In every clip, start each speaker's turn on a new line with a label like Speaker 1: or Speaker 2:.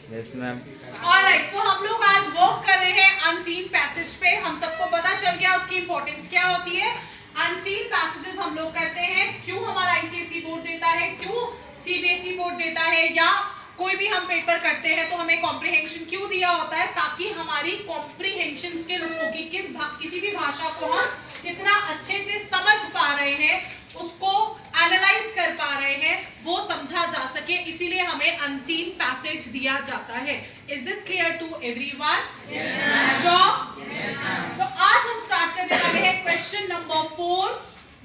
Speaker 1: Yes ma'am.
Speaker 2: Alright, तो हम लोग आज वर्क कर रहे हैं अनसीन पैसेज पे। हम सबको पता चल गया उसकी इंपॉर्टेंस क्या होती है। अनसीन पैसेजेस हम लोग करते हैं, क्यों हमारा आईसीएसई बोर्ड देता है, क्यों सीबीएसई बोर्ड देता है, या कोई भी हम पेपर करते हैं तो हमें कॉम्प्रिहेंशन क्यों दिया होता है, ताकि हमारी कॉम्प्रिहेंशन स्किल्स होगी, किसी भी भाषा को हम कितना अच्छे से समझ पा रहे हैं, उसको एनालाइज कर पा रहे हैं, वो समझा जा सके, इसीलिए हमें अनसीन पैसेज दिया जाता है। Is this clear to everyone? Sure? तो आज हम स्टार्ट करने वाले हैं क्वेश्चन नंबर 4,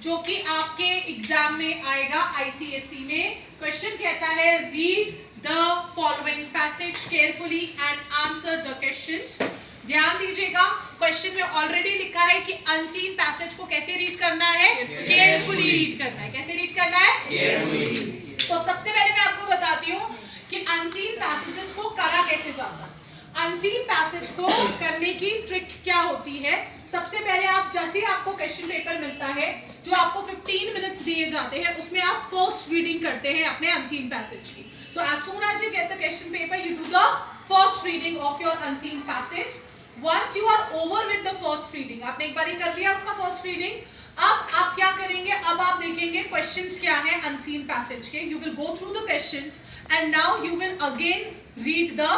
Speaker 2: जो कि आपके एग्जाम में आएगा आईसीएसई में। क्वेश्चन कहता है read the following passage carefully and answer the questions. ध्यान दीजिएगा, क्वेश्चन में ऑलरेडी लिखा है कि अनसीन पैसेज को कैसे रीड करना है, केयरफुली रीड करना है। कैसे रीड करना है? केयरफुली। तो सबसे पहले मैं आपको बताती हूँ कि अनसीन पैसेजेस को करा कैसे जाता है। अनसीन पैसेज को करने की ट्रिक क्या होती है। सबसे पहले आप जैसे ही आपको क्वेश्चन पेपर मिलता है, जो आपको 15 मिनट्स दिए जाते हैं, उसमें आप फर्स्ट रीडिंग करते हैं अपने अनसीन पैसेज की। So as soon as you get the question paper, you do the first reading of your unseen passage. Once you are over with the first reading, आपने एक बार ही कर लिया उसका फर्स्ट रीडिंग, अब आप क्या करेंगे, अब आप देखेंगे क्वेश्चंस क्या है अनसीन पैसेज के। You will go through the questions and now you will again read the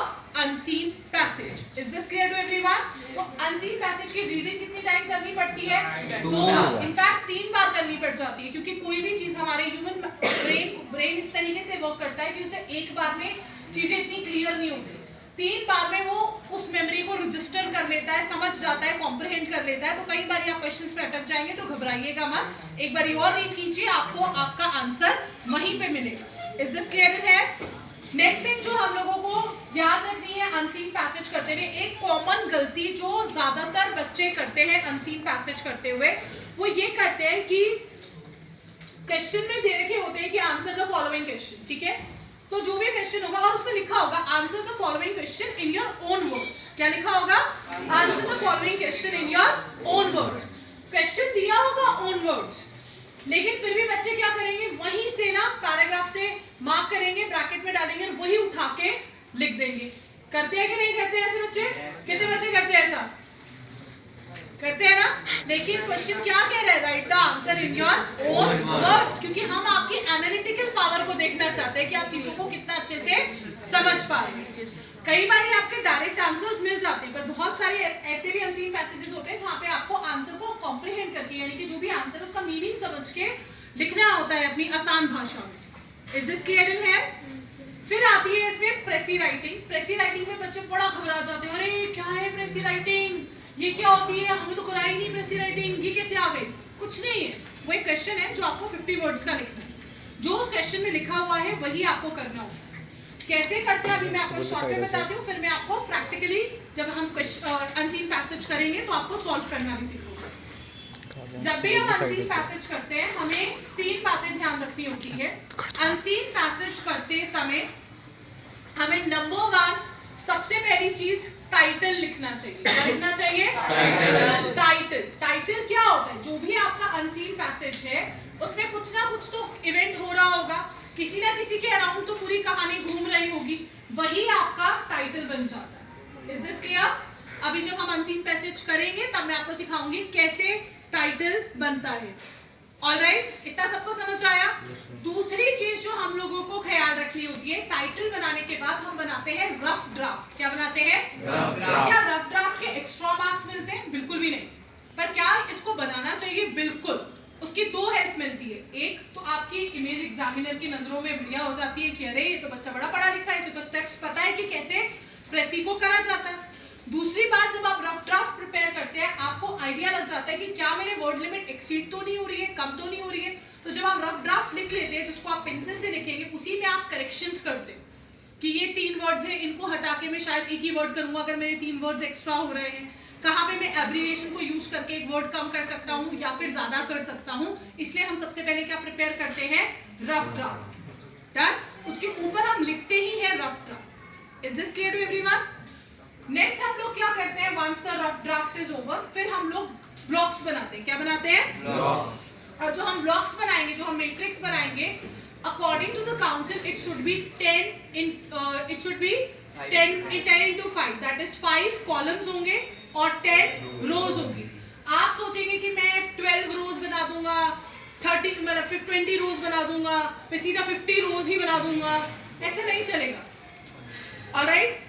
Speaker 2: unseen passage. Is this clear to everyone? तो unseen passage की रीडिंग कितनी टाइम करनी पड़ती है? 2 बार, इनफैक्ट 3 बार करनी पड़ जाती है, क्योंकि कोई भी चीज हमारे ह्यूमन ब्रेन इस तरीके से वर्क करता है कि उसे एक बार में चीजें इतनी क्लियर नहीं होती, 3 बार में वो उस मेमोरी को रजिस्टर कर लेता है, समझ जाता है, कॉम्प्रिहेंड कर लेता है। तो कई बार आप क्वेश्चंस पे अटक जाएंगे तो घबराइएगा मत, एक बार और रीड कीजिए, आपको आपका आंसर वहीं पे मिलेगा। इज दिस क्लियर है? नेक्स्ट थिंग जो हम लोगों को याद रखनी है अनसीन पैसेज करते हुए, एक कॉमन गलती जो ज्यादातर बच्चे करते हैं अनसीन पैसेज करते हुए, वो ये करते हैं कि क्वेश्चन में दे रखे होते हैं कि आंसर द फॉलोइंग क्वेश्चन, ठीक है। तो जो भी क्वेश्चन होगा और उसमें लिखा होगा answer the following question in your own words. क्या लिखा होगा? Answer the following question in your own words. Question दिया होगा ओन वर्ड्स, लेकिन फिर भी बच्चे क्या करेंगे, वहीं से ना पैराग्राफ से मार्क करेंगे, ब्रैकेट में डालेंगे और वही उठा के लिख देंगे। करते हैं कि नहीं करते हैं ऐसे बच्चे? कितने बच्चे करते हैं ऐसा? करते हैं ना। लेकिन क्वेश्चन क्या कह रहा है, right the answer in your own words, क्योंकि हम आपकी एनालिटिकल पावर को देखना चाहते हैं कि आप चीजों को कितना अच्छे से समझ पा रहे हैं। कई बार आपके डायरेक्ट आंसर्स मिल जाते हैं, पर बहुत सारे ऐसे भी अनसीन पैसेजेस होते हैं जहाँ पे आपको आंसर को कॉम्प्रिहेंड करके, यानी कि जो भी आंसर है उसका मीनिंग समझ के लिखना होता है अपनी आसान भाषा में। इज दिस क्लियर है? फिर आती है इसमें प्रेसी राइटिंग। प्रेसी राइटिंग में बच्चे बड़ा घबरा जाते हैं, अरे क्या है प्रेसी राइटिंग, ये क्या होती है, हमें तो कराई नहीं प्रेसी राइटिंग, ये कैसे आ गई? कुछ नहीं है, वो एक क्वेश्चन है जो आपको 50 वर्ड्स का लिखना है, जो उस क्वेश्चन में लिखा हुआ है वही आपको करना होगा। कैसे करते हैं अभी मैं आपको शॉर्ट में बताती हूँ, फिर मैं आपको प्रैक्टिकली जब हम अनसीन पैसेज करेंगे तो आपको सॉल्व करना भी सिखाऊंगा। जब भी हम अनसीन पैसेज करते हैं हमें 3 बातें ध्यान रखनी होती है। अनसीन पैसेज करते समय हमें नंबर 1 सबसे पहली चीज टाइटल लिखना चाहिए। क्या लिखना चाहिए? टाइटल। टाइटल क्या होता है, जो भी आपका अनसीन पैसेज है उसमें कुछ ना कुछ तो इवेंट हो रहा होगा, किसी ना किसी के अराउंड तो पूरी कहानी घूम रही होगी, वही आपका टाइटल बन जाता है। Is this clear? अभी जब हम अनसीन पैसेज करेंगे तब मैं आपको सिखाऊंगी कैसे टाइटल बनता है। ऑलराइट, इतना सबको समझ आया? दूसरी चीज जो हम लोगों को ख्याल रखनी होती है, टाइटल बनाने के बाद हम बनाते हैं रफ ड्राफ्ट। क्या बनाते हैं? Rough draft. क्या रफ ड्राफ्ट के एक्स्ट्रा मार्क्स मिलते हैं? बिल्कुल भी नहीं। पर क्या इसको बनाना चाहिए? बिल्कुल। उसकी 2 हेल्प मिलती है। एक तो आपकी इमेज एग्जामिनर की नजरों में बढ़िया हो जाती है कि अरे ये तो बच्चा बड़ा पढ़ा लिखा है, इसे तो स्टेप्स पता है कि कैसे प्रेसी को करा जाता है। दूसरी बात, जब आप रफ ड्राफ्ट प्रिपेयर करते हैं आपको आइडिया लग जाता है कि क्या मेरे वर्ड लिमिट एक्सीड तो नहीं हो रही है, कम तो नहीं हो रही है। तो जब आप रफ ड्राफ्ट लिख लेते हैं, जिसको आप पेंसिल से लिखेंगे, उसी में आप करेक्शंस करते हैं कि ये 3 वर्ड्स हैं, इनको हटा के मैं शायद एक ही वर्ड करूंगा अगर मेरे 3 वर्ड्स एक्स्ट्रा हो रहे हैं, कहाँ पे मैं एब्रिविएशन को यूज करके एक वर्ड कम कर सकता हूँ या फिर ज्यादा कर सकता हूँ। इसलिए हम सबसे पहले क्या प्रिपेयर करते हैं? Rough draft. डन। उसके ऊपर हम लिखते ही है rough draft. Is this clear to everyone? Next हम लोग क्या करते हैं, once the rough draft is over, फिर हम लोग ब्लॉक्स बनाते हैं। क्या बनाते हैं? ब्लॉक्स। और जो हम ब्लॉक्स बनाएंगे, जो हम मैट्रिक्स बनाएंगे, according to the council it should be 10 in it should be 10 into 5 that is 5 columns होंगे और 10 रोज होंगी। आप सोचेंगे कि मैं 12 रोज बना दूंगा, 30 मतलब 20 रोज बना दूंगा, मैं सीधा 50 रोज ही बना दूंगा, ऐसे नहीं चलेगा। ऑलराइट,